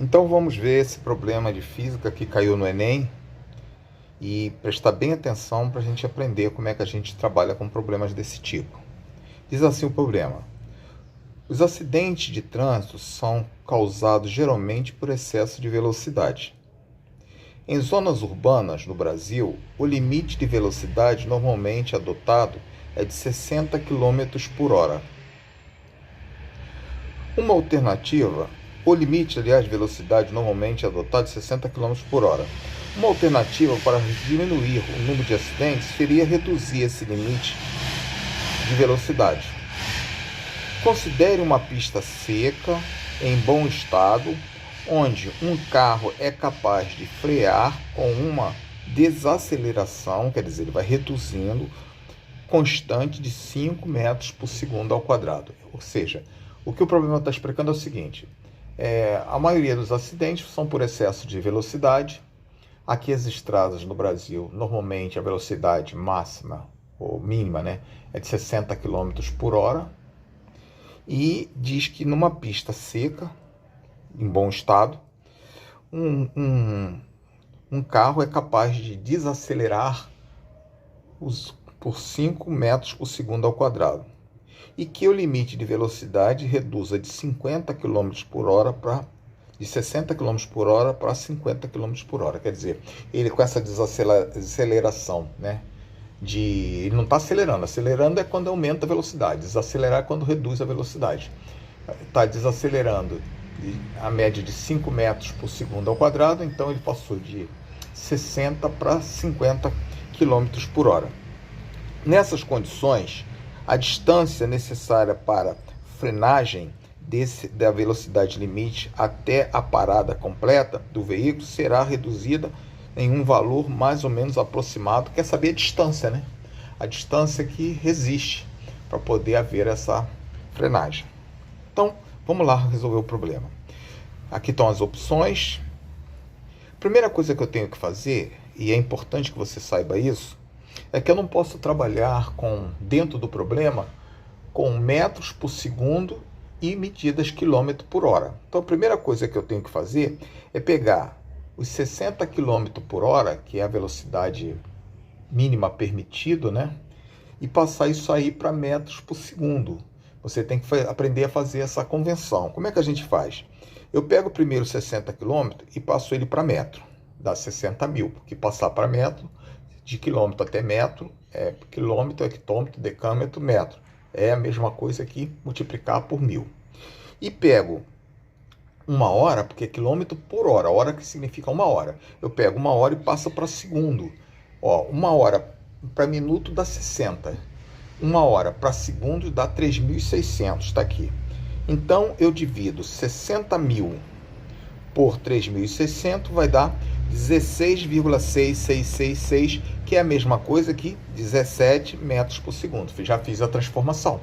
Então vamos ver esse problema de física que caiu no Enem e prestar bem atenção para a gente aprender como é que a gente trabalha com problemas desse tipo. Diz assim o problema: os acidentes de trânsito são causados geralmente por excesso de velocidade. Em zonas urbanas no Brasil, o limite de velocidade normalmente adotado é de 60 km por hora. Uma alternativa, o limite, aliás, de velocidade normalmente adotado é 60 km por hora. Uma alternativa para diminuir o número de acidentes seria reduzir esse limite de velocidade. Considere uma pista seca, em bom estado, onde um carro é capaz de frear com uma desaceleração, quer dizer, ele vai reduzindo, constante de 5 metros por segundo ao quadrado. Ou seja, o que o problema está explicando é o seguinte: a maioria dos acidentes são por excesso de velocidade. Aqui as estradas no Brasil, normalmente a velocidade máxima ou mínima, é de 60 km por hora. E diz que numa pista seca, em bom estado, um carro é capaz de desacelerar por 5 metros por segundo ao quadrado. E que o limite de velocidade reduza de 50 km por hora de 60 km por hora para 50 km por hora. Quer dizer, ele com essa desaceleração, ele não está acelerando. Acelerando é quando aumenta a velocidade. Desacelerar é quando reduz a velocidade. Está desacelerando a média de 5 metros por segundo ao quadrado, então ele passou de 60 para 50 km por hora. Nessas condições, a distância necessária para frenagem da velocidade limite até a parada completa do veículo será reduzida em um valor mais ou menos aproximado. Quer saber a distância, A distância que resiste para poder haver essa frenagem. Então, vamos lá resolver o problema. Aqui estão as opções. Primeira coisa que eu tenho que fazer, e é importante que você saiba isso, é que eu não posso trabalhar dentro do problema com metros por segundo e medidas quilômetro por hora. Então a primeira coisa que eu tenho que fazer é pegar os 60 km por hora, que é a velocidade mínima permitida, e passar isso aí para metros por segundo. Você tem que aprender a fazer essa convenção. Como é que a gente faz? Eu pego primeiro 60 km e passo ele para metro. Dá 60 mil, porque passar para metro, de quilômetro até metro, quilômetro, hectômetro, decâmetro, metro. É a mesma coisa que multiplicar por 1000. E pego uma hora, porque é quilômetro por hora, hora que significa uma hora. Eu pego uma hora e passo para segundo. Uma hora para minuto dá 60. Uma hora para segundo dá 3.600, está aqui. Então eu divido 60 mil por 3.600, vai dar 16,6666, que é a mesma coisa que 17 metros por segundo. Já fiz a transformação.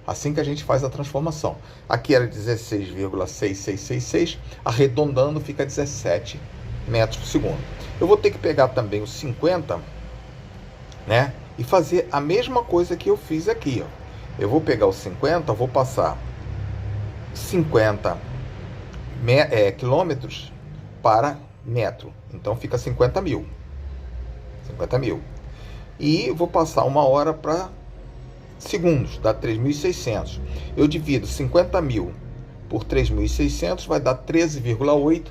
Assim que a gente faz a transformação. Aqui era 16,6666, arredondando fica 17 metros por segundo. Eu vou ter que pegar também os 50, e fazer a mesma coisa que eu fiz aqui. Eu vou pegar os 50, vou passar 50 quilômetros para metro. Então fica 50 mil. 50 mil. E vou passar uma hora para segundos, dá 3.600. Eu divido 50 mil por 3.600, vai dar 13,8,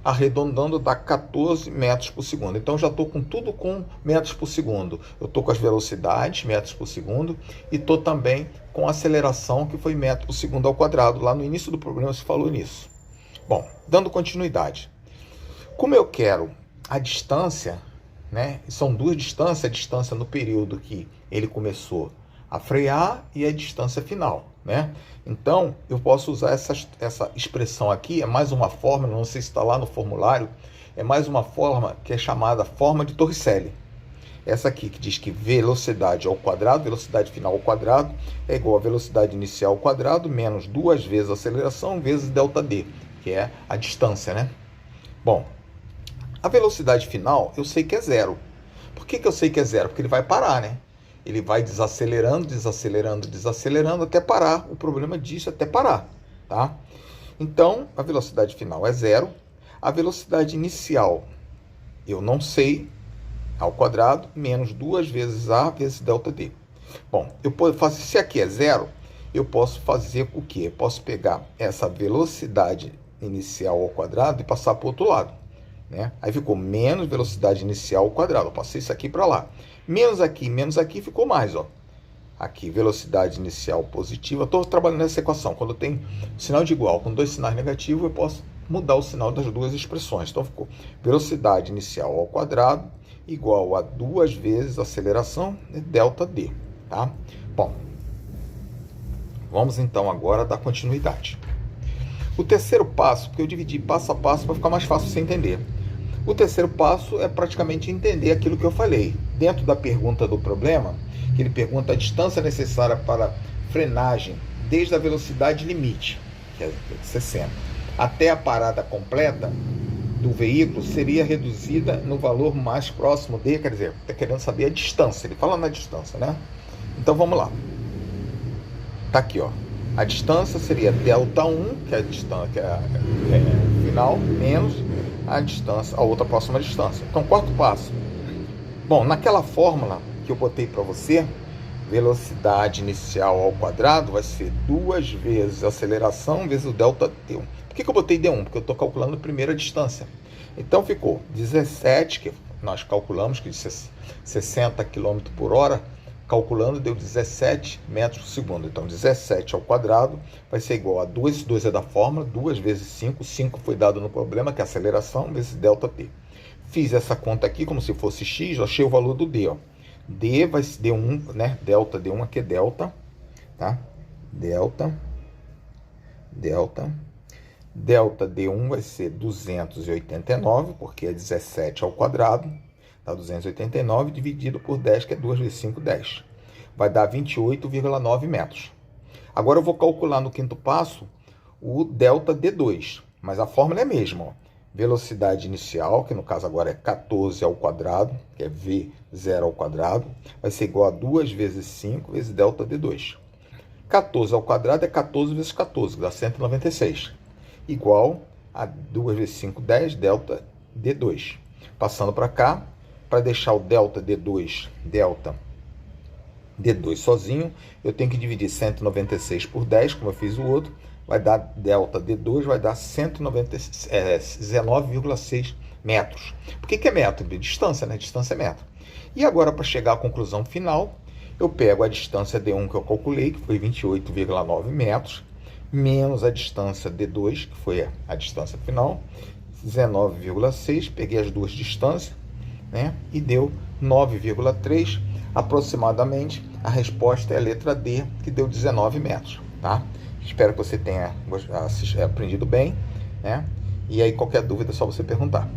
arredondando dá 14 metros por segundo. Então já estou com tudo com metros por segundo. Eu estou com as velocidades, metros por segundo, e estou também com a aceleração, que foi metro por segundo ao quadrado. Lá no início do programa se falou nisso. Bom, dando continuidade. Como eu quero a distância, são duas distâncias, a distância no período que ele começou a frear e a distância final, Então, eu posso usar essa expressão aqui, é mais uma fórmula, não sei se está lá no formulário, é mais uma forma que é chamada forma de Torricelli. Essa aqui que diz que velocidade ao quadrado, velocidade final ao quadrado, é igual a velocidade inicial ao quadrado, menos 2 vezes a aceleração, vezes ΔD, que é a distância, Bom, a velocidade final eu sei que é zero. Por que eu sei que é zero? Porque ele vai parar, Ele vai desacelerando, desacelerando, desacelerando até parar. O problema disso é até parar, tá? Então, a velocidade final é zero. A velocidade inicial, eu não sei, ao quadrado, menos 2 vezes A vezes ΔD. Bom, eu posso fazer, se aqui é zero, eu posso fazer o quê? Eu posso pegar essa velocidade inicial ao quadrado e passar para o outro lado, né? Aí ficou menos velocidade inicial ao quadrado. Eu passei isso aqui para lá. Menos aqui, ficou mais, ó. Aqui, velocidade inicial positiva. Estou trabalhando nessa equação. Quando tem sinal de igual com dois sinais negativos, eu posso mudar o sinal das duas expressões. Então, ficou velocidade inicial ao quadrado igual a 2 vezes a aceleração ΔD, tá? Bom, vamos então agora dar continuidade. O terceiro passo, porque eu dividi passo a passo para ficar mais fácil você entender. O terceiro passo é praticamente entender aquilo que eu falei. Dentro da pergunta do problema, que ele pergunta a distância necessária para frenagem desde a velocidade limite, que é 60, até a parada completa do veículo seria reduzida no valor mais próximo de, quer dizer, está querendo saber a distância, ele fala na distância, né? Então vamos lá. Tá aqui, ó. A distância seria ΔI, que é a distância, que é final, menos a distância, a outra próxima distância. Então, quarto passo. Bom, naquela fórmula que eu botei para você, velocidade inicial ao quadrado vai ser 2 vezes a aceleração vezes o ΔD1. Por que eu botei D1? Porque eu estou calculando a primeira distância. Então ficou 17, que nós calculamos que de 60 km por hora, calculando deu 17 metros por segundo. Então 17 ao quadrado vai ser igual a 2, 2 é da fórmula, 2 vezes 5, 5 foi dado no problema, que é a aceleração, vezes ΔT. Fiz essa conta aqui como se fosse x, achei o valor do D, ó. D vai ser D1, né? Delta, D1 aqui é delta, tá? Delta D1 vai ser 289, porque é 17 ao quadrado, tá? 289 dividido por 10, que é 2 vezes 5, 10. Vai dar 28,9 metros. Agora eu vou calcular no quinto passo o delta D2, mas a fórmula é a mesma, ó. Velocidade inicial, que no caso agora é 14 ao quadrado, que é V0 ao quadrado, vai ser igual a 2 vezes 5 vezes delta D2. 14 ao quadrado é 14 vezes 14, que dá 196. Igual a 2 vezes 5, 10, delta D2. Passando para cá, para deixar o delta D2 sozinho, eu tenho que dividir 196 por 10, como eu fiz o outro, vai dar delta D2, vai dar 19,6 metros. Por que é metro? Distância, né? Distância é metro. E agora, para chegar à conclusão final, eu pego a distância D1 que eu calculei, que foi 28,9 metros, menos a distância D2, que foi a distância final, 19,6, peguei as duas distâncias, né? E deu 9,3, aproximadamente. A resposta é a letra D, que deu 19 metros, tá? Espero que você tenha aprendido bem, né? E aí, qualquer dúvida é só você perguntar.